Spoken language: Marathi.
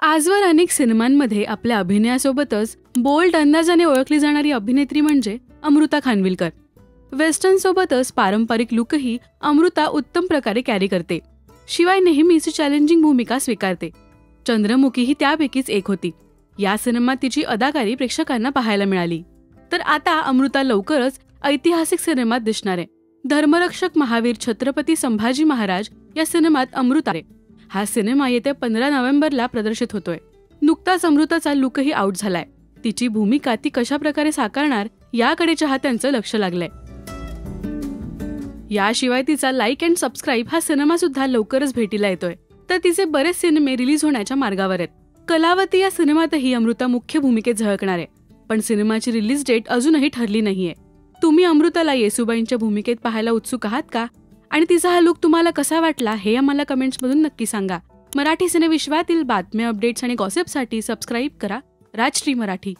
आजवर अनेक सिनेमांमध्ये आपल्या अभिनयासोबतच बोल्ड अंदाजाने ओळखली जाणारी अभिनेत्री म्हणजे अमृता खानविलकर. वेस्टर्न सोबतच पारंपरिक लुकही अमृता उत्तम प्रकारे कॅरी करते. शिवाय नेहमीच चॅलेंजिंग भूमिका स्वीकारते. चंद्रमुखी ही त्यापैकीच एक होती. या सिनेमात तिची अदाकारी प्रेक्षकांना पाहायला मिळाली. तर आता अमृता लवकरच ऐतिहासिक सिनेमात दिसणार आहे. धर्मरक्षक महावीर छत्रपती संभाजी महाराज या सिनेमात अमृता आहे. हा सिनेमा येत्या 15 नोव्हेंबरला प्रदर्शित होतोय. नुकताच अमृताचा लुकही आउट झालाय. तिची भूमिका ती कशा प्रकारे साकारणार याकडे चाहत्यांचं लक्ष लागलंय. याशिवाय तिचा लाईक अँड सबस्क्राईब हा सिनेमा सुद्धा लवकरच भेटीला येतोय. तर तिचे बरेच सिनेमे रिलीज होण्याच्या मार्गावर आहेत. कलावती या सिनेमातही अमृता मुख्य भूमिकेत झळकणार आहे. पण सिनेमाची रिलीज डेट अजूनही ठरली नाहीये. तुम्ही अमृताला येसुबाईंच्या भूमिकेत पाहायला उत्सुक आहात का? आणि तिचा हा लुक तुम्हाला कसा वाटला हे आम्हाला कमेंट्समधून नक्की सांगा. मराठी सिनेविश्वातील बातम्या, अपडेट्स आणि गॉसिपसाठी सबस्क्राईब करा राजश्री मराठी.